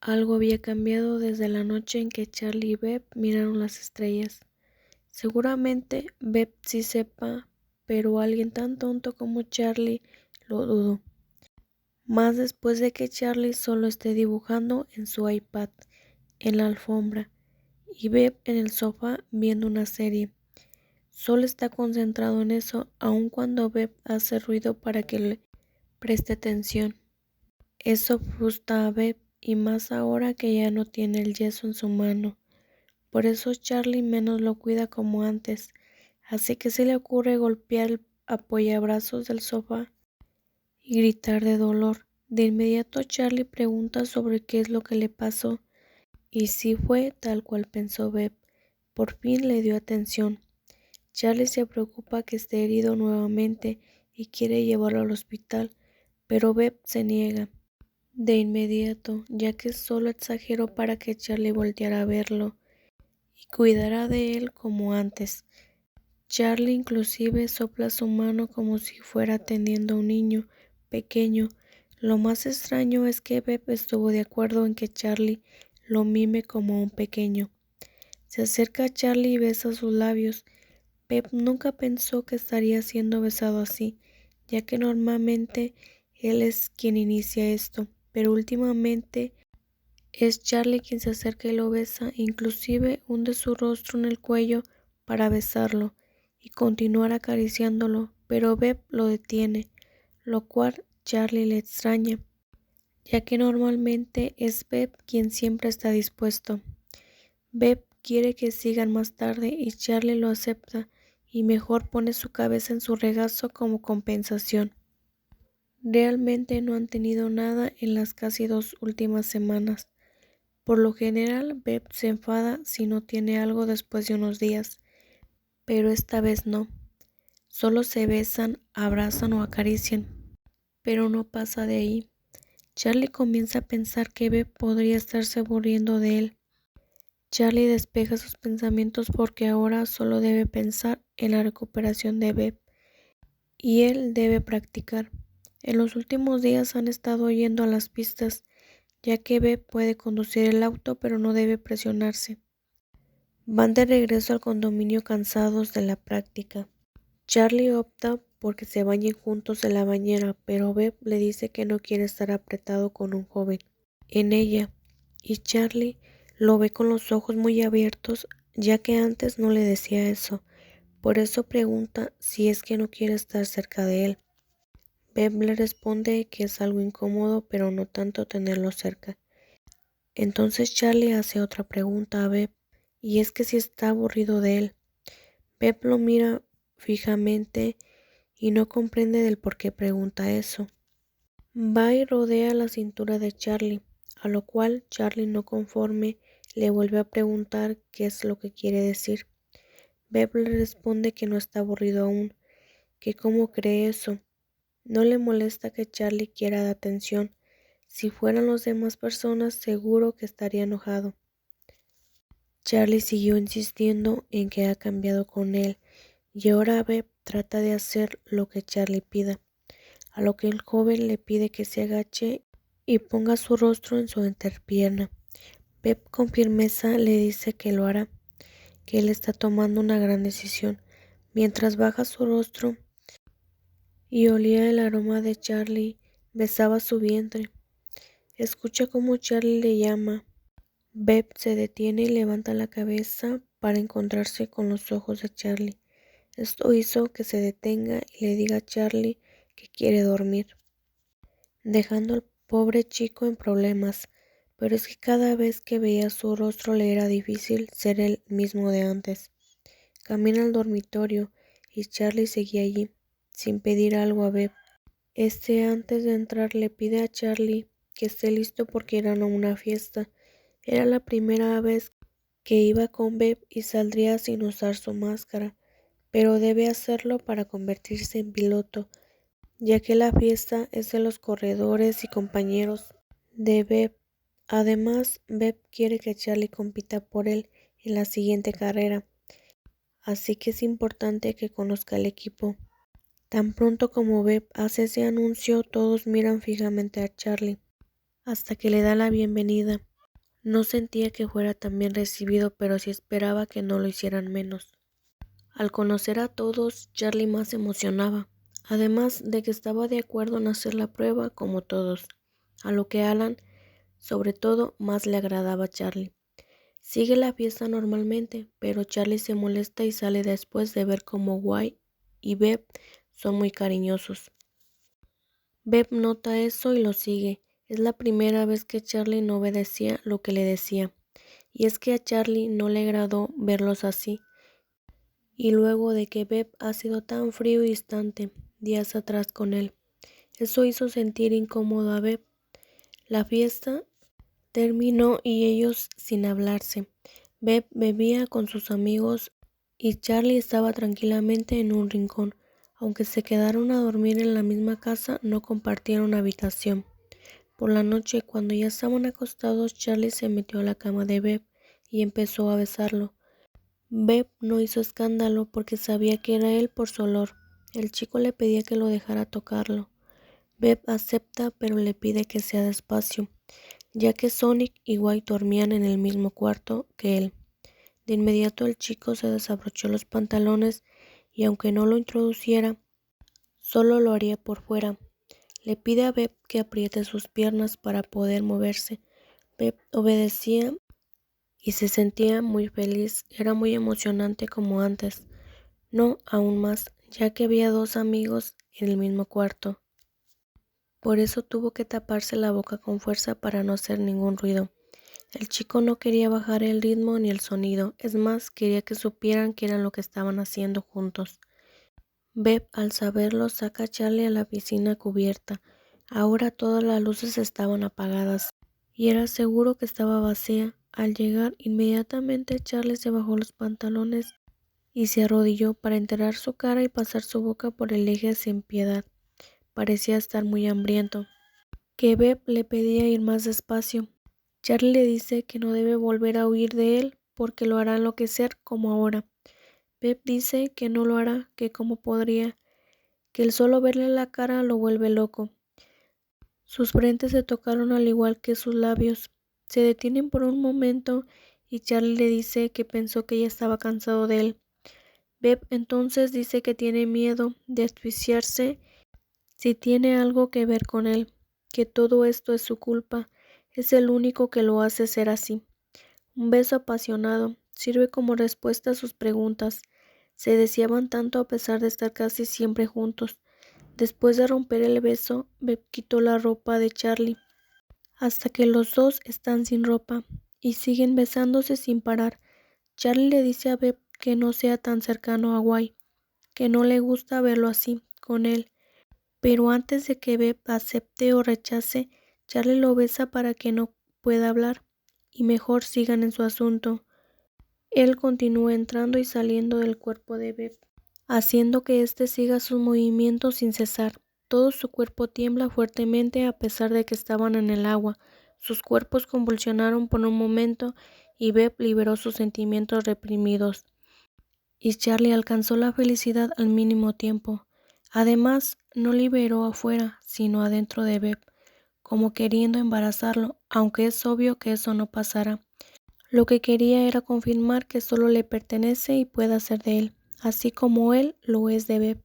Algo había cambiado desde la noche en que Charlie y Beb miraron las estrellas. Seguramente Beb sí sepa, pero alguien tan tonto como Charlie lo dudó. Más después de que Charlie solo esté dibujando en su iPad en la alfombra y Beb en el sofá viendo una serie. Solo está concentrado en eso, aun cuando Beb hace ruido para que le preste atención. Eso frustra a Beb, y más ahora que ya no tiene el yeso en su mano. Por eso Charlie menos lo cuida como antes, así que se le ocurre golpear el apoyabrazos del sofá y gritar de dolor. De inmediato Charlie pregunta sobre qué es lo que le pasó, y sí fue tal cual pensó Beb. Por fin le dio atención. Charlie se preocupa que esté herido nuevamente y quiere llevarlo al hospital, pero Beb se niega de inmediato, ya que solo exageró para que Charlie volteara a verlo y cuidara de él como antes. Charlie inclusive sopla su mano como si fuera atendiendo a un niño pequeño. Lo más extraño es que Beb estuvo de acuerdo en que Charlie lo mime como un pequeño. Se acerca a Charlie y besa sus labios. Beb nunca pensó que estaría siendo besado así, ya que normalmente él es quien inicia esto, pero últimamente es Charlie quien se acerca y lo besa, inclusive hunde su rostro en el cuello para besarlo y continuar acariciándolo, pero Beb lo detiene, lo cual Charlie le extraña, ya que normalmente es Beb quien siempre está dispuesto. Beb quiere que sigan más tarde y Charlie lo acepta y mejor pone su cabeza en su regazo como compensación. Realmente no han tenido nada en las casi 2 últimas semanas. Por lo general, Beb se enfada si no tiene algo después de unos días, pero esta vez no. Solo se besan, abrazan o acarician, pero no pasa de ahí. Charlie comienza a pensar que Beb podría estarse aburriendo de él. Charlie despeja sus pensamientos porque ahora solo debe pensar en la recuperación de Beb y él debe practicar. En los últimos días han estado yendo a las pistas, ya que Beb puede conducir el auto pero no debe presionarse. Van de regreso al condominio cansados de la práctica. Charlie opta por que se bañen juntos en la bañera, pero Beb le dice que no quiere estar apretado con un joven en ella, y Charlie lo ve con los ojos muy abiertos, ya que antes no le decía eso. Por eso pregunta si es que no quiere estar cerca de él. Beb le responde que es algo incómodo, pero no tanto tenerlo cerca. Entonces Charlie hace otra pregunta a Beb, y es que si está aburrido de él. Beb lo mira fijamente y no comprende del por qué pregunta eso. Va y rodea la cintura de Charlie, a lo cual Charlie, no conforme, le vuelve a preguntar qué es lo que quiere decir. Beb le responde que no está aburrido aún, que cómo cree eso. No le molesta que Charlie quiera de atención. Si fueran las demás personas, seguro que estaría enojado. Charlie siguió insistiendo en que ha cambiado con él, y ahora Beb trata de hacer lo que Charlie pida, a lo que el joven le pide que se agache y ponga su rostro en su entrepierna. Beb con firmeza le dice que lo hará, que él está tomando una gran decisión, mientras baja su rostro y olía el aroma de Charlie, besaba su vientre. Escucha cómo Charlie le llama. Beb se detiene y levanta la cabeza para encontrarse con los ojos de Charlie. Esto hizo que se detenga y le diga a Charlie que quiere dormir, dejando al pobre chico en problemas, pero es que cada vez que veía su rostro le era difícil ser el mismo de antes. Camina al dormitorio y Charlie seguía allí, sin pedir algo a Beb. Antes de entrar le pide a Charlie que esté listo porque irán a una fiesta. Era la primera vez que iba con Beb y saldría sin usar su máscara, pero debe hacerlo para convertirse en piloto, ya que la fiesta es de los corredores y compañeros de Beb. Además, Beb quiere que Charlie compita por él en la siguiente carrera, así que es importante que conozca el equipo. Tan pronto como Beb hace ese anuncio, todos miran fijamente a Charlie, hasta que le da la bienvenida. No sentía que fuera tan bien recibido, pero sí esperaba que no lo hicieran menos. Al conocer a todos, Charlie más se emocionaba, además de que estaba de acuerdo en hacer la prueba como todos, a lo que Alan, sobre todo, más le agradaba a Charlie. Sigue la fiesta normalmente, pero Charlie se molesta y sale después de ver cómo Guy y Beb son muy cariñosos. Beb nota eso y lo sigue. Es la primera vez que Charlie no obedecía lo que le decía. Y es que a Charlie no le agradó verlos así. Y luego de que Beb ha sido tan frío y distante días atrás con él. Eso hizo sentir incómodo a Beb. La fiesta terminó y ellos sin hablarse. Beb bebía con sus amigos y Charlie estaba tranquilamente en un rincón. Aunque se quedaron a dormir en la misma casa, no compartieron habitación. Por la noche, cuando ya estaban acostados, Charlie se metió a la cama de Beb y empezó a besarlo. Beb no hizo escándalo porque sabía que era él por su olor. El chico le pedía que lo dejara tocarlo. Beb acepta, pero le pide que sea despacio, ya que Sonic y White dormían en el mismo cuarto que él. De inmediato el chico se desabrochó los pantalones y aunque no lo introduciera, solo lo haría por fuera. Le pide a Beb que apriete sus piernas para poder moverse. Beb obedecía y se sentía muy feliz. Era muy emocionante como antes. No, aún más, ya que había dos amigos en el mismo cuarto. Por eso tuvo que taparse la boca con fuerza para no hacer ningún ruido. El chico no quería bajar el ritmo ni el sonido, es más, quería que supieran que eran lo que estaban haciendo juntos. Beb, al saberlo, saca a Charlie a la piscina cubierta. Ahora todas las luces estaban apagadas y era seguro que estaba vacía. Al llegar, inmediatamente Charlie se bajó los pantalones y se arrodilló para enterrar su cara y pasar su boca por el eje sin piedad. Parecía estar muy hambriento. Que Beb le pedía ir más despacio. Charlie le dice que no debe volver a huir de él porque lo hará enloquecer como ahora. Beb dice que no lo hará, que cómo podría, que el solo verle la cara lo vuelve loco. Sus frentes se tocaron al igual que sus labios. Se detienen por un momento y Charlie le dice que pensó que ya estaba cansado de él. Beb entonces dice que tiene miedo de asfixiarse si tiene algo que ver con él, que todo esto es su culpa, es el único que lo hace ser así. Un beso apasionado sirve como respuesta a sus preguntas. Se deseaban tanto a pesar de estar casi siempre juntos. Después de romper el beso, Beb quitó la ropa de Charlie, hasta que los dos están sin ropa y siguen besándose sin parar. Charlie le dice a Beb que no sea tan cercano a Guy, que no le gusta verlo así, con él. Pero antes de que Beb acepte o rechace, Charlie lo besa para que no pueda hablar y mejor sigan en su asunto. Él continúa entrando y saliendo del cuerpo de Beb, haciendo que éste siga sus movimientos sin cesar. Todo su cuerpo tiembla fuertemente a pesar de que estaban en el agua. Sus cuerpos convulsionaron por un momento y Beb liberó sus sentimientos reprimidos. Y Charlie alcanzó la felicidad al mínimo tiempo. Además, no liberó afuera, sino adentro de Beb, como queriendo embarazarlo, aunque es obvio que eso no pasará. Lo que quería era confirmar que solo le pertenece y pueda ser de él, así como él lo es de Beb.